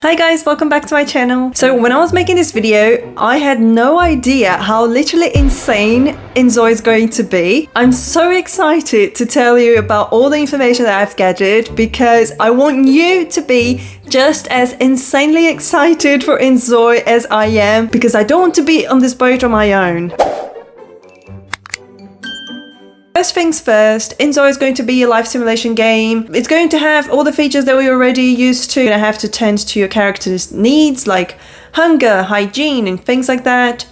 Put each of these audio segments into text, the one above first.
Hi guys, welcome back to my channel. So when I was making this video, I had no idea how literally insane inZOI is going to be. I'm so excited to tell you about all the information that I've gathered because I want you to be just as insanely excited for inZOI as I am, because I don't want to be on this boat on my own. First things first, inZOI is going to be a life simulation game. It's going to have all the features that we're already used to. You're going to have to tend to your character's needs like hunger, hygiene and things like that.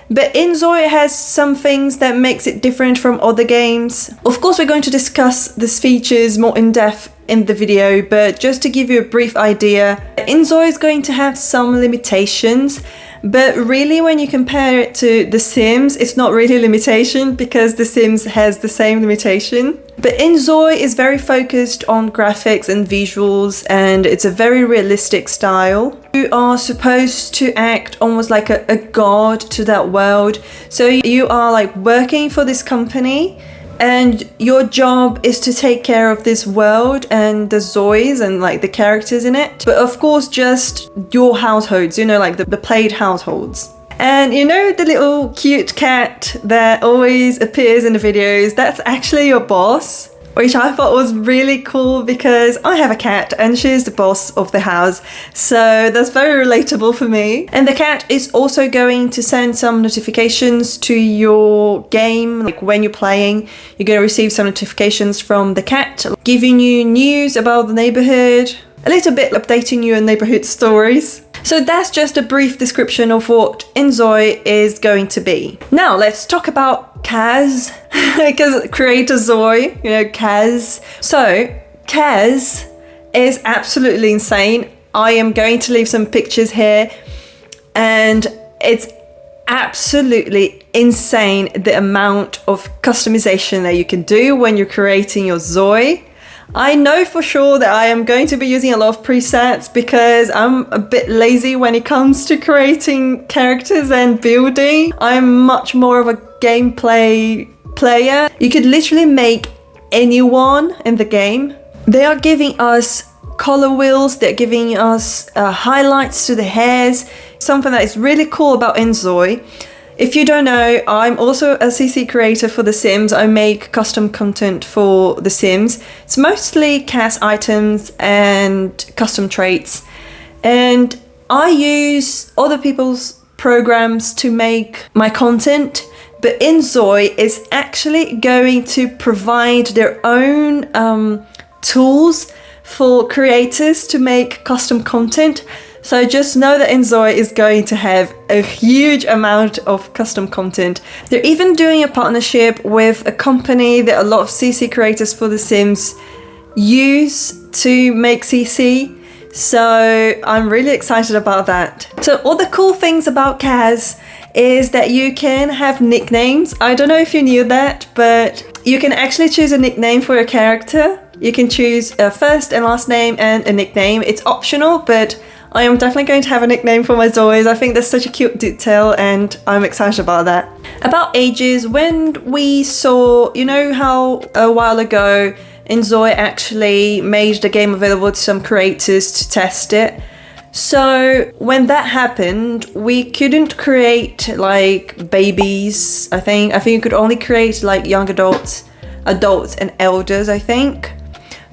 But inZOI has some things that makes it different from other games. Of course, we're going to discuss these features more in depth in the video, but just to give you a brief idea, inZOI is going to have some limitations. But really, when you compare it to The Sims, it's not really a limitation because The Sims has the same limitation. But inZOI is very focused on graphics and visuals, and it's a very realistic style. You are supposed to act almost like a god to that world. So you are like working for this company, and your job is to take care of this world and the ZOIs and like the characters in it. But of course, just your households, you know, like the played households. And you know the little cute cat that always appears in the videos, that's actually your boss, which I thought was really cool because I have a cat and she's the boss of the house. So that's very relatable for me. And the cat is also going to send some notifications to your game. Like when you're playing, you're going to receive some notifications from the cat, giving you news about the neighborhood, a little bit updating you on neighborhood stories. So that's just a brief description of what inZOI is going to be. Now let's talk about Kaz, because creator Zoi, you know, Kaz. So Kaz is absolutely insane. I am going to leave some pictures here, and it's absolutely insane the amount of customization that you can do when you're creating your Zoi. I know for sure that I am going to be using a lot of presets because I'm a bit lazy when it comes to creating characters and building. I'm much more of a gameplay player. You could literally make anyone in the game. They are giving us color wheels, they're giving us highlights to the hairs. Something that is really cool about inZOI. If you don't know, I'm also a CC creator for The Sims. I make custom content for The Sims. It's mostly cast items and custom traits. And I use other people's programs to make my content. But inZOI is actually going to provide their own tools for creators to make custom content. So just know that inZOI is going to have a huge amount of custom content. They're even doing a partnership with a company that a lot of CC creators for The Sims use to make CC. So I'm really excited about that. So all the cool things about Kaz is that you can have nicknames. I don't know if you knew that, but you can actually choose a nickname for your character. You can choose a first and last name and a nickname. It's optional, but I am definitely going to have a nickname for my ZOIs. I think that's such a cute detail and I'm excited about that. About ages, when we saw, you know how a while ago inZOI actually made the game available to some creators to test it. So when that happened, we couldn't create like babies, I think you could only create like young adults and elders, I think.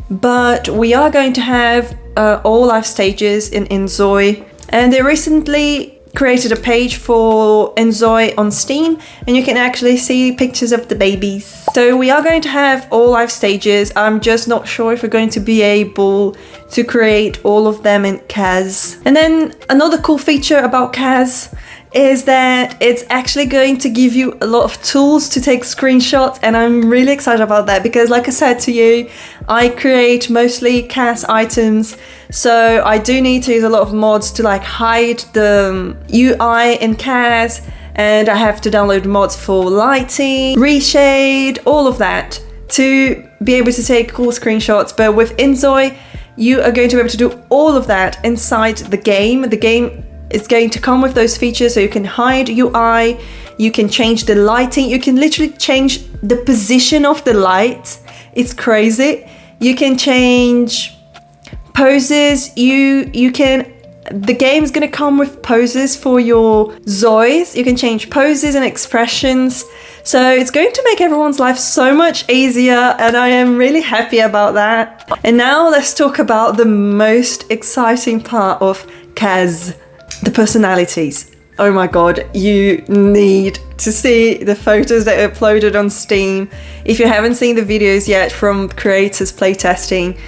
But we are going to have all life stages in inZOI, and they recently created a page for inZOI on Steam, and you can actually see pictures of the babies. So we are going to have all life stages. I'm just not sure if we're going to be able to create all of them in Kaz. And then another cool feature about Kaz is that it's actually going to give you a lot of tools to take screenshots, and I'm really excited about that because like I said to you, I create mostly cast items, so I do need to use a lot of mods to like hide the UI in Kaz, and I have to download mods for lighting, reshade, all of that to be able to take cool screenshots. But with inZOI, you are going to be able to do all of that inside the game. The game is going to come with those features, so you can hide UI, you can change the lighting, you can literally change the position of the light. It's crazy. You can change poses, you can The game's gonna come with poses for your ZOIs. You can change poses and expressions. So it's going to make everyone's life so much easier, and I am really happy about that. And now let's talk about the most exciting part of Kaz, the personalities. Oh my god, you need to see the photos that are uploaded on Steam. If you haven't seen the videos yet from creators playtesting,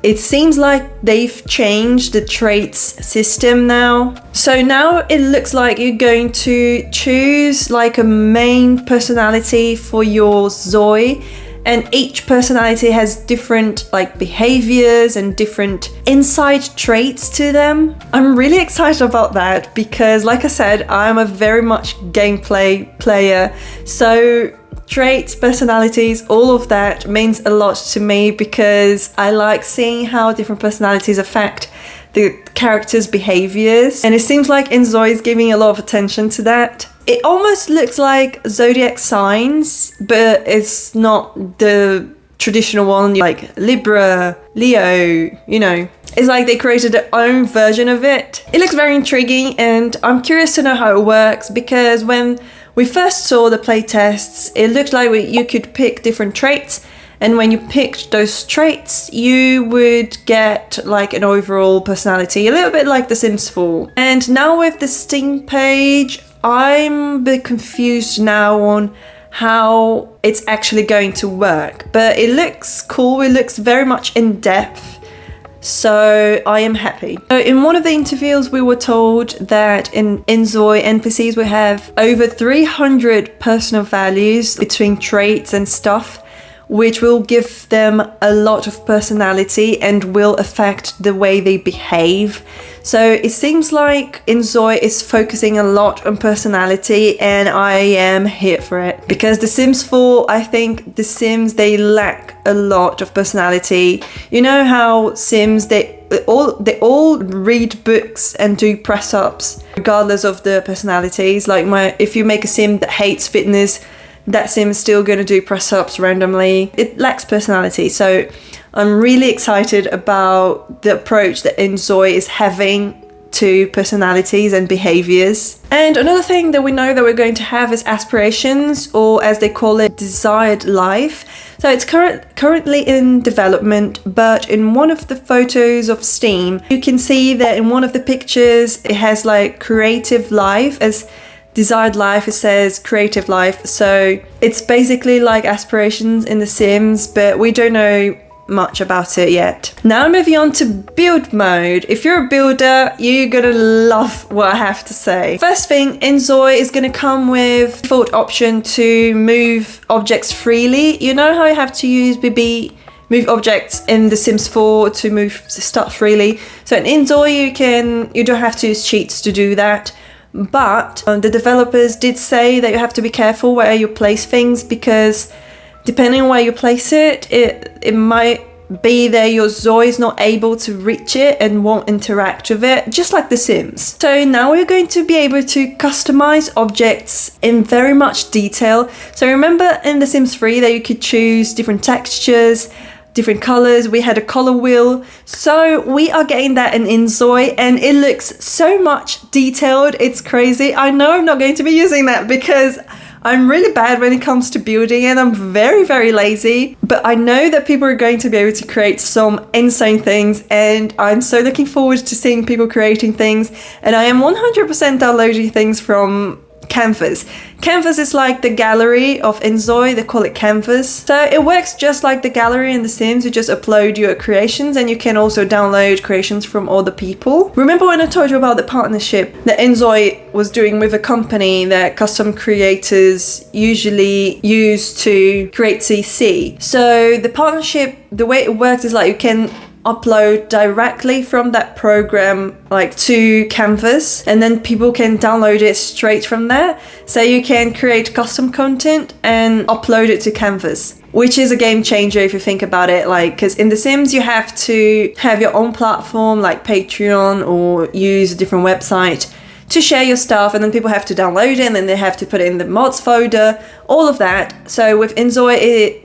it seems like they've changed the traits system now. So now it looks like you're going to choose like a main personality for your ZOI, and each personality has different like behaviors and different inside traits to them. I'm really excited about that because, like I said, I'm a very much gameplay player. So traits, personalities, all of that means a lot to me because I like seeing how different personalities affect the characters' behaviors. And it seems like inZOI is giving a lot of attention to that. It almost looks like zodiac signs, but it's not the traditional one like Libra, Leo, you know. It's like they created their own version of it. It looks very intriguing, and I'm curious to know how it works because when we first saw the playtests, it looked like you could pick different traits, and when you picked those traits, you would get like an overall personality, a little bit like The Sims 4. And now with the Steam page, I'm a bit confused now on how it's actually going to work, but it looks cool. It looks very much in depth. So I am happy. So in one of the interviews, we were told that in inZOI, NPCs will have over 300 personal values between traits and stuff, which will give them a lot of personality and will affect the way they behave. So it seems like inZOI is focusing a lot on personality, and I am here for it. Because The Sims 4, I think The Sims, they lack a lot of personality. You know how Sims, they all read books and do press ups regardless of the personalities. Like if you make a Sim that hates fitness, that Sim is still going to do press ups randomly. It lacks personality. So I'm really excited about the approach that inZOI is having to personalities and behaviors. And another thing that we know that we're going to have is aspirations, or as they call it, desired life. So it's currently in development, but in one of the photos of Steam, you can see that in one of the pictures, it has like creative life as desired life. It says creative life. So it's basically like aspirations in The Sims, but we don't know much about it yet. Now moving on to build mode. If you're a builder, you're gonna love what I have to say. First thing, inZOI is gonna come with default option to move objects freely. You know how you have to use move objects in The Sims 4 to move stuff freely. So in inZOI you don't have to use cheats to do that. But the developers did say that you have to be careful where you place things, because depending on where you place it, it might be that your ZOI is not able to reach it and won't interact with it, just like The Sims. So now we're going to be able to customize objects in very much detail. So remember in The Sims 3 that you could choose different textures, different colors. We had a color wheel. So we are getting that in inZOI, and it looks so much detailed. It's crazy. I know I'm not going to be using that because I'm really bad when it comes to building, and I'm very, very lazy. But I know that people are going to be able to create some insane things, and I'm so looking forward to seeing people creating things. And I am 100% downloading things from Canvas. Canvas is like the gallery of inZOI, they call it Canvas. So it works just like the gallery in The Sims. You just upload your creations, and you can also download creations from other people. Remember when I told you about the partnership that inZOI was doing with a company that custom creators usually use to create CC? So the partnership, the way it works is like you can upload directly from that program like to Canvas, and then people can download it straight from there. So you can create custom content and upload it to Canvas, which is a game changer if you think about it. Like, because in The Sims you have to have your own platform like Patreon or use a different website to share your stuff, and then people have to download it, and then they have to put it in the mods folder, all of that. So with inZOI,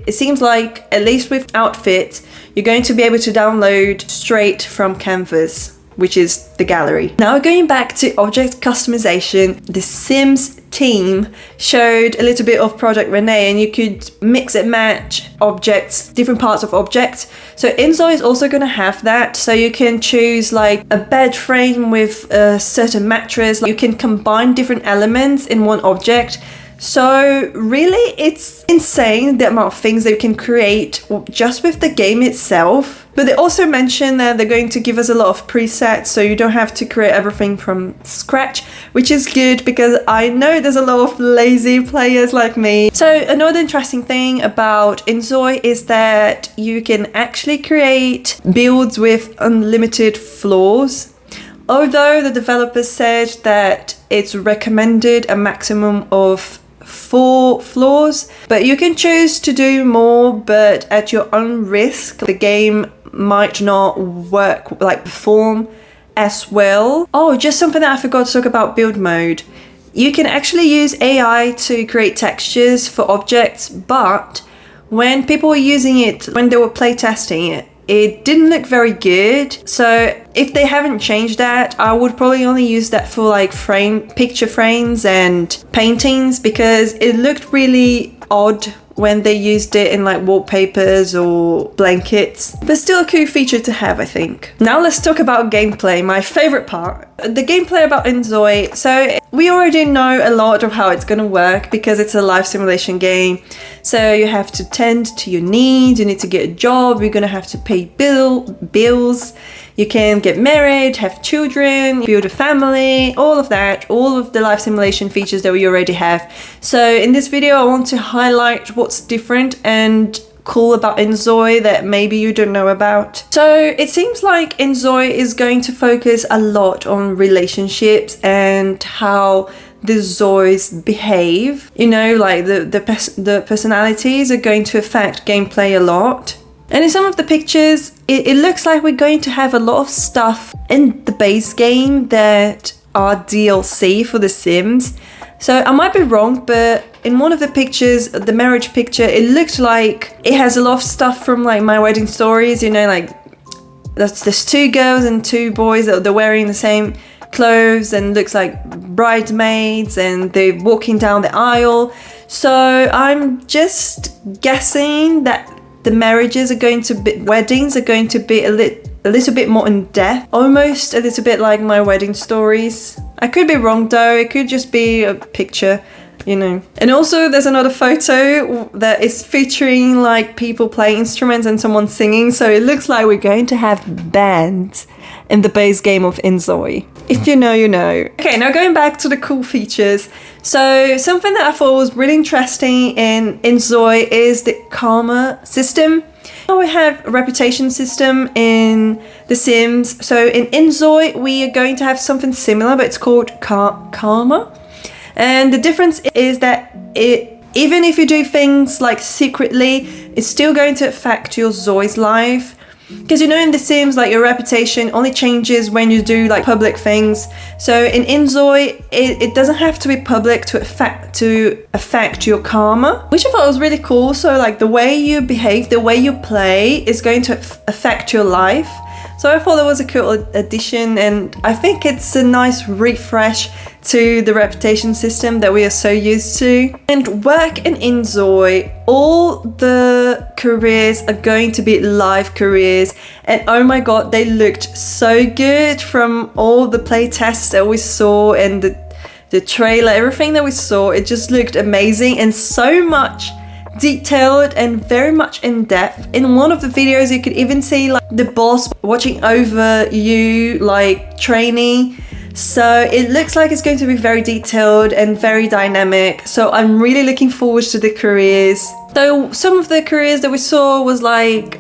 it seems like, at least with outfits, you're going to be able to download straight from Canvas, which is the gallery. Now going back to object customization, the Sims team showed a little bit of Project Renee, and you could mix and match objects, different parts of objects. So inZOI is also going to have that, so you can choose like a bed frame with a certain mattress. You can combine different elements in one object. So really, it's insane the amount of things that you can create just with the game itself. But they also mentioned that they're going to give us a lot of presets, so you don't have to create everything from scratch, which is good because I know there's a lot of lazy players like me. So another interesting thing about inZOI is that you can actually create builds with unlimited floors. Although the developers said that it's recommended a maximum of 4 floors, but you can choose to do more, but at your own risk. The game might not work, like perform as well. Oh, just something that I forgot to talk about, build mode. You can actually use AI to create textures for objects, but when people were using it, when they were playtesting it, it didn't look very good. So if they haven't changed that, I would probably only use that for like picture frames and paintings, because it looked really odd when they used it in like wallpapers or blankets. But still a cool feature to have, I think. Now let's talk about gameplay, my favorite part. The gameplay about inZOI. So we already know a lot of how it's going to work because it's a life simulation game. So you have to tend to your needs, you need to get a job, you're going to have to pay bills. You can get married, have children, build a family, all of that, all of the life simulation features that we already have. So in this video, I want to highlight what's different and cool about inZOI that maybe you don't know about. So it seems like inZOI is going to focus a lot on relationships and how the Zois behave. You know, like the personalities are going to affect gameplay a lot. And in some of the pictures, it looks like we're going to have a lot of stuff in the base game that are DLC for The Sims. So I might be wrong, but in one of the pictures, the marriage picture, it looked like it has a lot of stuff from like My Wedding Stories, you know, like there's 2 girls and 2 boys that they're wearing the same clothes and looks like bridesmaids and they're walking down the aisle. So I'm just guessing that the weddings are going to be a little bit more in depth, almost a little bit like My Wedding Stories. I could be wrong though, it could just be a picture, you know. And also there's another photo that is featuring like people playing instruments and someone singing, so it looks like we're going to have bands in the base game of inZOI. If you know, you know. Okay, now going back to the cool features. So something that I thought was really interesting in inZOI is the karma system. Now we have a reputation system in The Sims. So in inZOI, we are going to have something similar, but it's called karma. And the difference is that even if you do things like secretly, it's still going to affect your Zoi's life. Because you know in The Sims, like your reputation only changes when you do like public things. So in inZOI, it doesn't have to be public to affect your karma, which I thought was really cool. So like the way you behave, the way you play is going to affect your life. So I thought that was a cool addition, and I think it's a nice refresh to the reputation system that we are so used to. And work in inZOI, all the careers are going to be live careers, and oh my god, they looked so good from all the play tests that we saw and the trailer, everything that we saw. It just looked amazing and so much detailed and very much in depth. In one of the videos you could even see like the boss watching over you, like training. So it looks like it's going to be very detailed and very dynamic. So I'm really looking forward to the careers. So some of the careers that we saw was like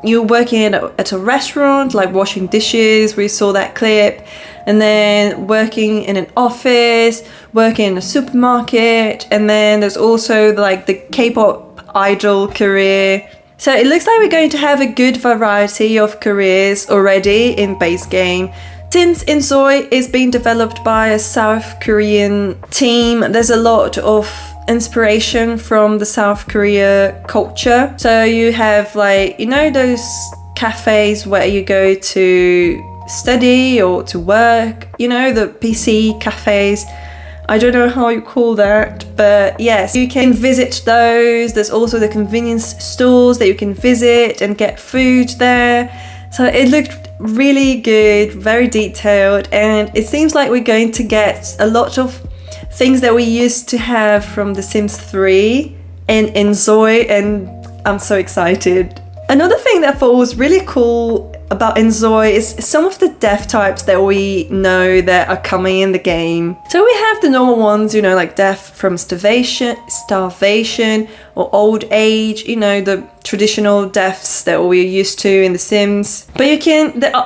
you're working at a restaurant, like washing dishes. We saw that clip. And then working in an office, working in a supermarket, and then there's also like the K-pop idol career. So it looks like we're going to have a good variety of careers already in base game. Since inZOI is being developed by a South Korean team, there's a lot of inspiration from the South Korea culture. So you have like, you know, those cafes where you go to study or to work, you know, the PC cafes. I don't know how you call that, but yes, you can visit those. There's also the convenience stores that you can visit and get food there. So it looked really good, very detailed, and it seems like we're going to get a lot of things that we used to have from The Sims 3 and inZOI, and I'm so excited. Another thing that I thought was really cool about inZOI is some of the death types that we know that are coming in the game. So we have the normal ones, you know, like death from starvation or old age, you know, the traditional deaths that we're used to in The Sims. But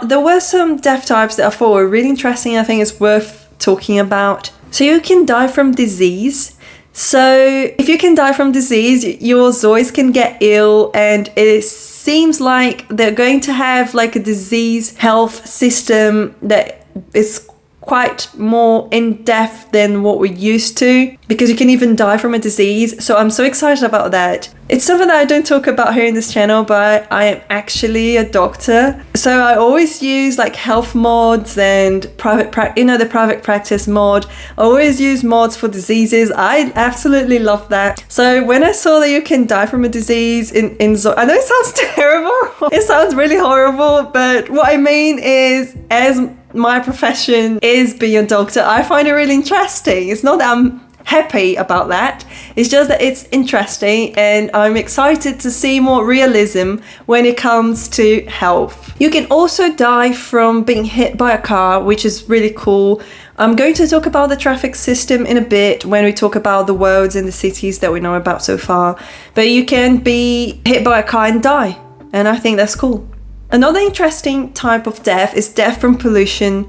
there were some death types that I thought were really interesting. I think it's worth talking about. So you can die from disease. So if you can die from disease, your Zois can get ill, and it seems like they're going to have like a disease health system that is quite more in-depth than what we're used to, because you can even die from a disease. So I'm so excited about that. It's something that I don't talk about here in this channel, but I am actually a doctor. So I always use like health mods and the private practice mod. I always use mods for diseases. I absolutely love that. So when I saw that you can die from a disease in inZOI, I know it sounds terrible. It sounds really horrible, but what I mean is, as my profession is being a doctor, I find it really interesting. It's not that I'm happy about that, it's just that it's interesting, and I'm excited to see more realism when it comes to health. You can also die from being hit by a car, which is really cool. I'm going to talk about the traffic system in a bit when we talk about the worlds and the cities that we know about so far, but you can be hit by a car and die, and I think that's cool. Another interesting type of death is death from pollution,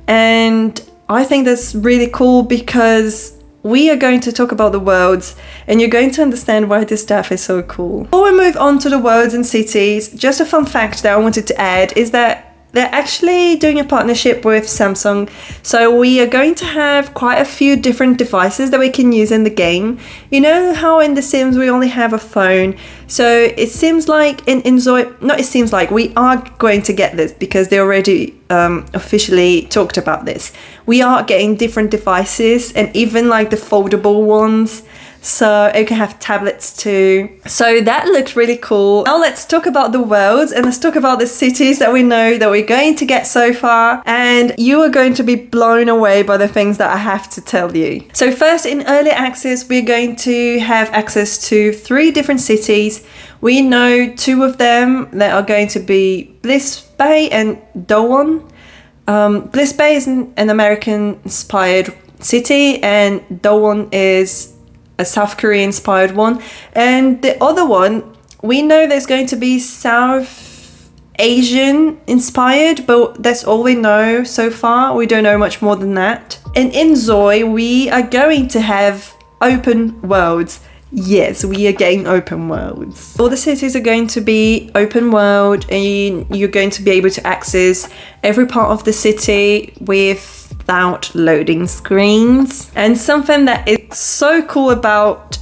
and I think that's really cool because we are going to talk about the worlds, and you're going to understand why this death is so cool. Before we move on to the worlds and cities, just a fun fact that I wanted to add is that they're actually doing a partnership with Samsung. So we are going to have quite a few different devices that we can use in the game. You know how in The Sims we only have a phone? So it seems like in inZOI, we are going to get this because they already officially talked about this. We are getting different devices, and even like the foldable ones. So you can have tablets too. So that looks really cool. Now let's talk about the worlds, and let's talk about the cities that we know that we're going to get so far. And you are going to be blown away by the things that I have to tell you. So first, in early access, we're going to have access to 3 different cities. We know 2 of them that are going to be Bliss Bay and Dowon. Bliss Bay is an American-inspired city, and Dowon is a South Korean inspired one, and the other one we know there's going to be South Asian inspired, but that's all we know so far. We don't know much more than that. And in inZOI we are going to have open worlds. Yes, we are getting open worlds. All the cities are going to be open world, and you're going to be able to access every part of the city without loading screens. And something that is so cool about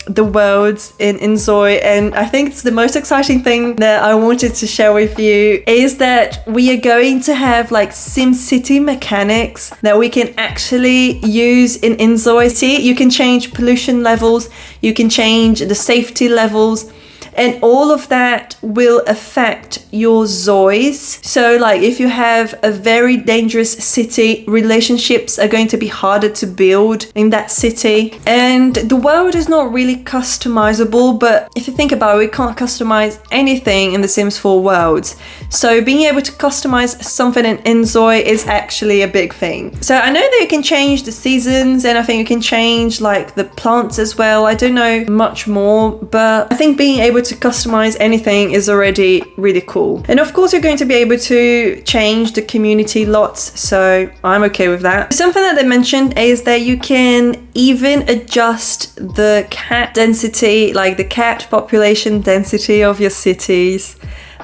the worlds in inZOI, and I think it's the most exciting thing that I wanted to share with you, is that we are going to have like SimCity mechanics that we can actually use in inZOI. See, you can change pollution levels, you can change the safety levels, and all of that will affect your Zois. So like if you have a very dangerous city, relationships are going to be harder to build in that city. And the world is not really customizable, but if you think about it, we can't customize anything in the Sims 4 worlds. So being able to customize something in inZOI is actually a big thing. So I know that you can change the seasons, and I think you can change like the plants as well. I don't know much more, but I think being able to customize anything is already really cool. And of course you're going to be able to change the community lots, so I'm okay with that. Something that they mentioned is that you can even adjust the cat density, like the cat population density of your cities,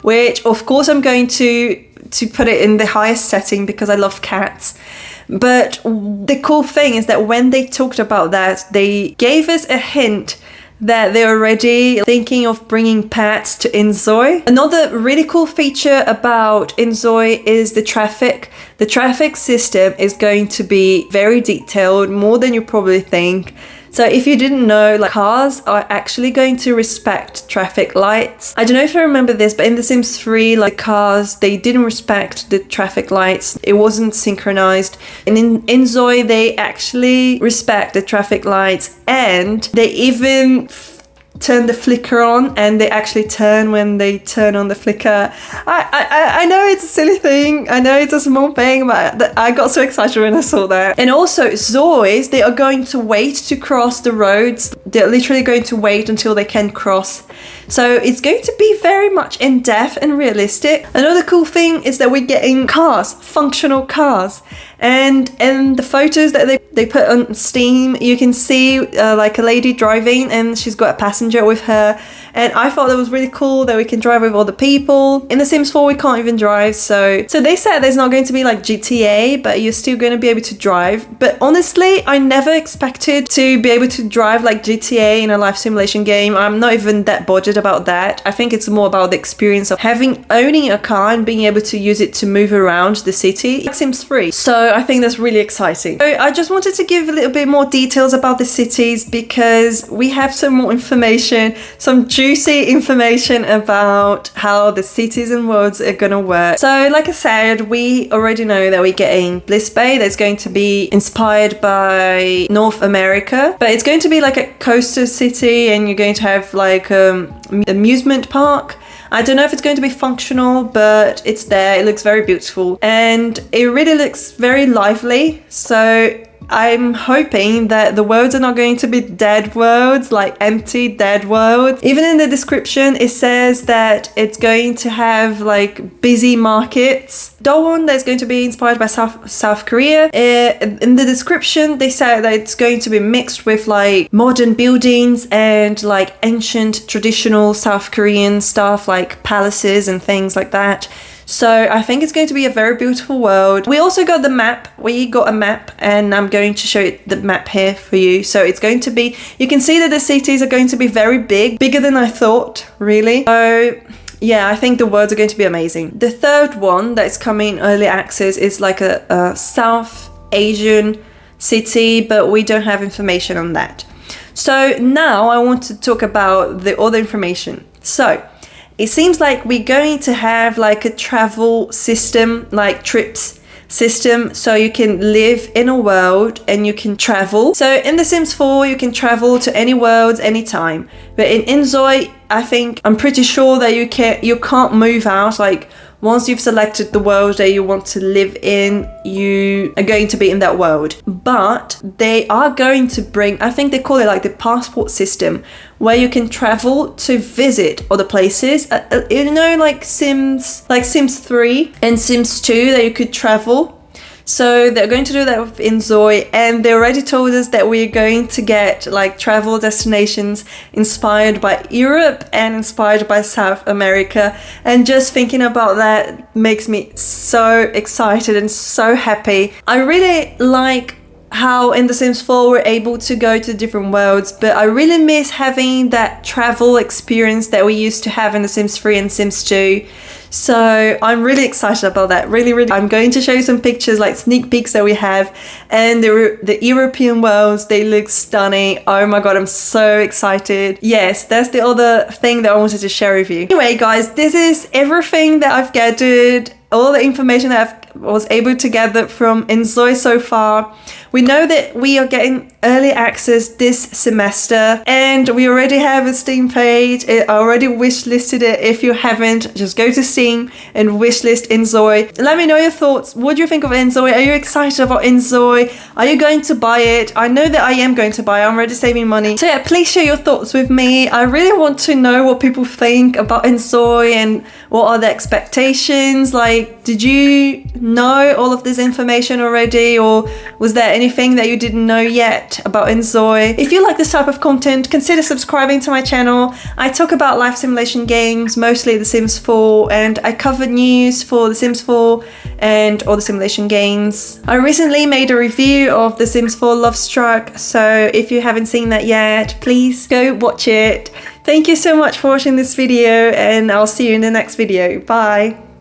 which of course I'm going to put it in the highest setting because I love cats. But the cool thing is that when they talked about that, they gave us a hint that they're already thinking of bringing pets to inZOI. Another really cool feature about inZOI is the traffic. The traffic system is going to be very detailed, more than you probably think. So if you didn't know, like, cars are actually going to respect traffic lights. I don't know if you remember this, but in The Sims 3, like, cars, they didn't respect the traffic lights. It wasn't synchronized. And in inZOI, they actually respect the traffic lights, and they even turn the flicker on, and they actually turn when they turn on the flicker. I know it's a silly thing, I know it's a small thing, but I got so excited when I saw that. And also ZOIs, they are going to wait to cross the roads. They're literally going to wait until they can cross. So it's going to be very much in depth and realistic. Another cool thing is that we're getting cars, functional cars. And in the photos that they put on Steam, you can see like a lady driving, and she's got a passenger with her. And I thought that was really cool that we can drive with other people. In The Sims 4, we can't even drive. So they said there's not going to be like GTA, but you're still going to be able to drive. But honestly, I never expected to be able to drive like GTA in a life simulation game. I'm not even that bothered about that. I think it's more about the experience of owning a car and being able to use it to move around the city. It seems free. So I think that's really exciting. So I just wanted to give a little bit more details about the cities, because we have some more information, some juicy information about how the cities and worlds are gonna work. So like I said, we already know that we're getting Bliss Bay. That's going to be inspired by North America, but it's going to be like a coastal city, and you're going to have like amusement park. I don't know if it's going to be functional, but it's there. It looks very beautiful, and it really looks very lively. So I'm hoping that the worlds are not going to be dead worlds, like empty dead worlds. Even in the description, it says that it's going to have like busy markets. Dowon, that's going to be inspired by South Korea. In the description, they say that it's going to be mixed with like modern buildings and like ancient traditional South Korean stuff, like palaces and things like that. So I think it's going to be a very beautiful world. We also got the map. We got a map, and I'm going to show you the map here for you. So it's going to be, you can see that the cities are going to be very big, bigger than I thought, really. So yeah, I think the worlds are going to be amazing. The third one that's coming early access is like a South Asian city, but we don't have information on that. So now I want to talk about the other information. So it seems like we're going to have like a travel system, like trips system, so you can live in a world and you can travel. So in The Sims 4, you can travel to any worlds anytime. But in inZOI, I'm pretty sure that you can't move out. Like once you've selected the world that you want to live in, you are going to be in that world. But they are going to bring, I think they call it like the passport system, where you can travel to visit other places. You know, like Sims 3 and Sims 2, that you could travel. So they're going to do that with inZOI, and they already told us that we're going to get like travel destinations inspired by Europe and inspired by South America. And just thinking about that makes me so excited and so happy. I really like how in The Sims 4 we're able to go to different worlds, but I really miss having that travel experience that we used to have in The Sims 3 and Sims 2. So I'm really excited about that. Really. I'm going to show you some pictures, like sneak peeks that we have, and the European worlds, they look stunning. Oh my god, I'm so excited. Yes, that's the other thing that I wanted to share with you. Anyway guys, this is everything that I've gathered, all the information that I was able to gather from inZOI so far. We know that we are getting early access this semester, and we already have a Steam page. I already wishlisted it. If you haven't, just go to Steam and wishlist inZOI. Let me know your thoughts. What do you think of inZOI? Are you excited about inZOI? Are you going to buy it? I know that I am going to buy it. I'm already saving money. So yeah, please share your thoughts with me. I really want to know what people think about inZOI and what are the expectations. Like, did you know all of this information already, or was there anything that you didn't know yet about inZOI? If you like this type of content, consider subscribing to my channel. I talk about life simulation games, mostly The Sims 4, and I cover news for The Sims 4 and all the simulation games. I recently made a review of The Sims 4 Love Struck, so if you haven't seen that yet, please go watch it. Thank you so much for watching this video, and I'll see you in the next video. Bye!